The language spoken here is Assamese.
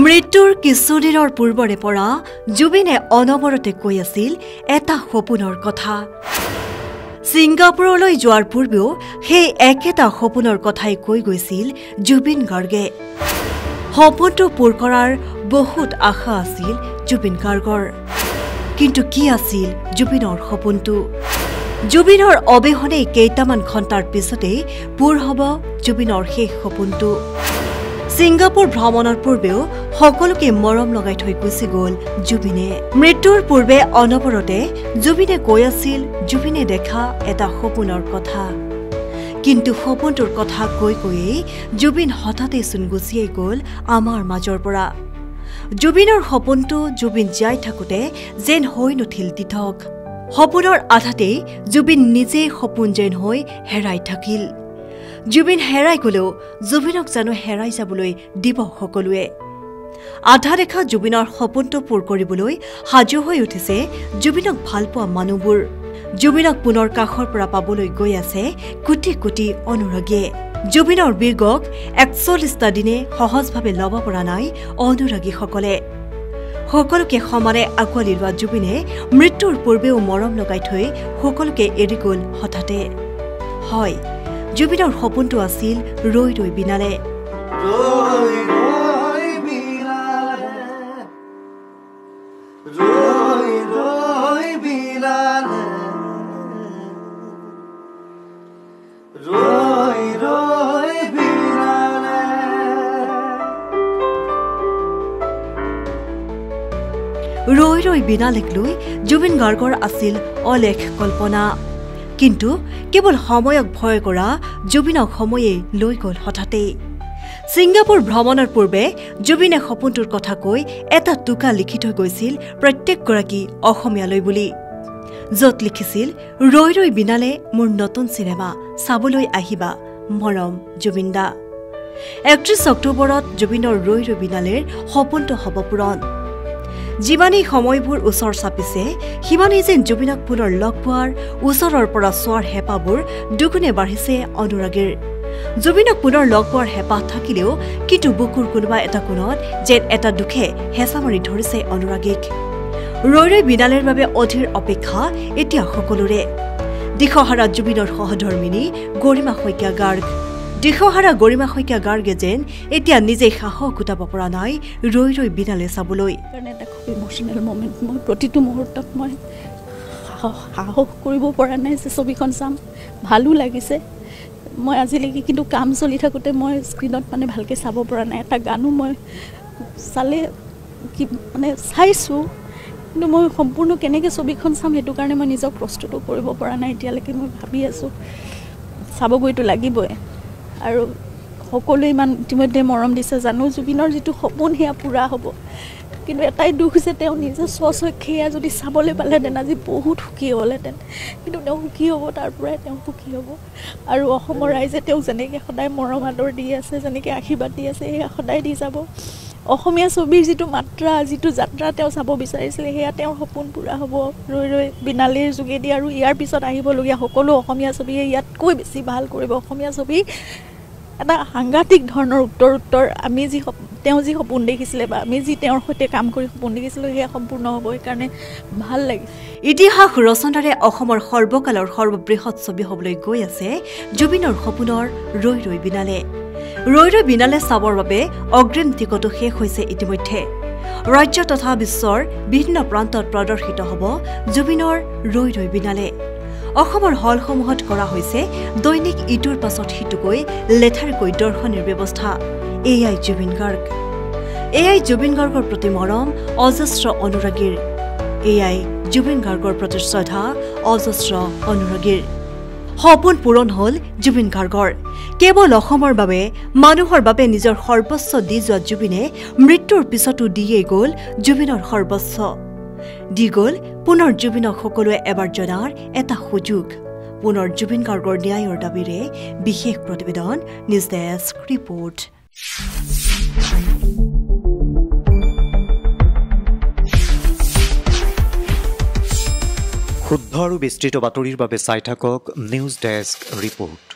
মৃত্যুৰ কিছুদিনৰ পূৰ্বৰে পৰা জুবিনে অনবৰতে কৈ আছিল এটা সপোনৰ কথা। ছিংগাপুৰলৈ যোৱাৰ পূৰ্বেও সেই একেটা সপোনৰ কথাই কৈ গৈছিল জুবিন গাৰ্গে। সপোনটো পূৰ কৰাৰ বহুত আশা আছিল জুবিন গাৰ্গৰ। কিন্তু কি আছিল জুবিনৰ সপোনটো? জুবিনৰ অবিহনে কেইটামান ঘণ্টাৰ পিছতেই পূৰ হ'ব জুবিনৰ শেষ সপোনটো। ছিংগাপুৰ ভ্ৰমণৰ পূৰ্বেও সকলোকে মৰম লগাই থৈ গুচি গ'ল জুবিনে। মৃত্যুৰ পূৰ্বে অনবৰতে জুবিনে কৈ আছিল জুবিনে দেখা এটা সপোনৰ কথা। কিন্তু সপোনটোৰ কথা কৈ কৈয়েই জুবিন হঠাতে চোন গুচিয়েই গ'ল আমাৰ মাজৰ পৰা। জুবিনৰ সপোনটো জুবিন জীয়াই থাকোঁতে যেন হৈ নুঠিল দিঠক। সপোনৰ আধাতেই জুবিন নিজেই সপোন যেন হৈ হেৰাই থাকিল। জুবিন হেৰাই গ'লেও জুবিনক জানো হেৰাই যাবলৈ দিব সকলোৱে? আধা দেখা জুবিনৰ সপোনটো পূৰ কৰিবলৈ সাজু হৈ উঠিছে জুবিনক ভালপোৱা মানুহবোৰ। জুবিনক পুনৰ কাষৰ পৰা পাবলৈ গৈ আছে কোটি কোটি অনুৰাগীয়ে। জুবিনৰ বিৰ্গক ৪১টা দিনে সহজভাৱে ল'ব পৰা নাই অনুৰাগীসকলে। সকলোকে সমানে আঁকোৱালি লোৱা জুবিনে মৃত্যুৰ পূৰ্বেও মৰম লগাই থৈ সকলোকে এৰি গ'ল হঠাতে। হয়, জুবিনৰ সপোনটো আছিল ৰৈ ৰৈ বিনালে। ৰৈ ৰৈ বিনালেক লৈ জুবিন গাৰ্গৰ আছিল অলেখ কল্পনা। কিন্তু কেৱল সময়ক ভয় কৰা জুবিনক সময়ে লৈ গ'ল হঠাতে। ছিংগাপুৰ ভ্ৰমণৰ পূৰ্বে জুবিনে সপোনটোৰ কথা কৈ এটা টোকা লিখি থৈ গৈছিল প্ৰত্যেকগৰাকী অসমীয়ালৈ বুলি, য'ত লিখিছিল ৰৈ ৰৈ বিনালে মোৰ নতুন চিনেমা চাবলৈ আহিবা মৰম জুবিনদা। ৩১ অক্টোবৰত জুবিনৰ ৰৈ ৰৈ বিনালেৰ সপোনটো হ'ব পূৰণ। যিমানেই সময়বোৰ ওচৰ চাপিছে সিমানেই যেন জুবিনক পুনৰ লগ পোৱাৰ, ওচৰৰ পৰা চোৱাৰ হেঁপাহবোৰ দুগুণে বাঢ়িছে অনুৰাগীৰ। জুবিনক পুনৰ লগ পোৱাৰ হেঁপাহ থাকিলেও কিন্তু বুকুৰ কোনোবা এটা কোণত যেন এটা দুখে হেঁচা মাৰি ধৰিছে অনুৰাগীক। ৰৈ ৰৈ বিনালেৰ বাবে অধীৰ অপেক্ষা এতিয়া সকলোৰে। দিশহাৰা জুবিনৰ সহধৰ্মিনী গৰিমা শইকীয়া গাৰ্গ। দিশহাৰা গৰিমা শইকীয়া গাৰ্গে যেন এতিয়া নিজেই সাহস গোটাব পৰা নাই ৰৈ ৰৈ বিনালে চাবলৈ। এটা খুব ইমোশ্যনেল মমেণ্ট। মই প্ৰতিটো মুহূৰ্তত মই সাহস কৰিব পৰা নাই যে ছবিখন চাম। ভালো লাগিছে। মই আজিলৈকে কিন্তু কাম চলি থাকোঁতে মই স্ক্ৰীণত মানে ভালকৈ চাব পৰা নাই। এটা গানো মই চালে কি মানে চাইছোঁ, কিন্তু মই সম্পূৰ্ণ কেনেকৈ ছবিখন চাম সেইটো কাৰণে মই নিজক প্ৰস্তুতো কৰিব পৰা নাই এতিয়ালৈকে। মই ভাবি আছোঁ চাবগৈতো লাগিবই। আৰু সকলোৱে ইমান ইতিমধ্যে মৰম দিছে, জানো জুবিনৰ যিটো সপোন সেয়া পূৰা হ'ব। কিন্তু এটাই দুখ যে তেওঁ নিজে স্বচক্ষেয়া যদি চাবলৈ পালেহেঁতেন আজি বহুত সুখী হ'লহেঁতেন। কিন্তু তেওঁ সুখী হ'ব, তাৰ পৰাই তেওঁ সুখী হ'ব। আৰু অসমৰ ৰাইজে তেওঁক যেনেকৈ সদায় মৰম আদৰ দি আছে, যেনেকৈ আশীৰ্বাদ দি আছে, সেয়া সদায় দি যাব। অসমীয়া ছবিৰ যিটো মাত্ৰা, যিটো যাত্ৰা তেওঁ চাব বিচাৰিছিলে সেয়া তেওঁৰ সপোন পূৰা হ'ব ৰৈ ৰৈ বিনালেৰ যোগেদি। আৰু ইয়াৰ পিছত আহিবলগীয়া সকলো অসমীয়া ছবিয়ে ইয়াতকৈ বেছি ভাল কৰিব। অসমীয়া ছবি এটা সাংঘাতিক ধৰণৰ উত্তৰ আমি তেওঁ যি সপোন দেখিছিলে বা আমি যি তেওঁৰ সৈতে কাম কৰি সপোন দেখিছিলোঁ সেয়া সম্পূৰ্ণ হ'ব। সেইকাৰণে ভাল লাগিছে। ইতিহাস ৰচনাৰে অসমৰ সৰ্বকালৰ সৰ্ববৃহৎ ছবি হ'বলৈ গৈ আছে জুবিনৰ সপোনৰ ৰৈ ৰৈ বিনালে। ৰৈ ৰৈ বিনালে চাবৰ বাবে অগ্ৰিম টিকটো শেষ হৈছে ইতিমধ্যে। ৰাজ্য তথা বিশ্বৰ বিভিন্ন প্ৰান্তত প্ৰদৰ্শিত হ'ব জুবিনৰ ৰৈ ৰৈ বিনালে। অসমৰ হলসমূহত কৰা হৈছে দৈনিক ইটোৰ পাছত সিটোকৈ লেঠাৰিকৈ দৰ্শনীৰ ব্যৱস্থা। এয়াই জুবিন গাৰ্গ। এয়াই জুবিন গাৰ্গৰ প্ৰতি মৰম অজস্ৰ অনুৰাগীৰ। এয়াই জুবিন গাৰ্গৰ প্ৰতি শ্ৰদ্ধা অজস্ৰ অনুৰাগীৰ। সপোন পূৰণ হ'ল জুবিন গাৰ্গৰ। কেৱল অসমৰ বাবে, মানুহৰ বাবে নিজৰ সৰ্বস্ব দি যোৱা জুবিনে মৃত্যুৰ পিছতো দিয়েই গ'ল জুবিনৰ সৰ্বস্ব। দি গ'ল পুনৰ জুবিনক সকলোৱে এবাৰ জনাৰ এটা সুযোগ। পুনৰ জুবিন গাৰ্গৰ ন্যায়ৰ দাবীৰে বিশেষ প্ৰতিবেদন নিউজ ডেস্ক ৰিপৰ্ট। শুদ্ধ আৰু বিস্তৃত বাতৰিৰ বাবে চাই থাকক নিউজ ডেস্ক ৰিপৰ্ট।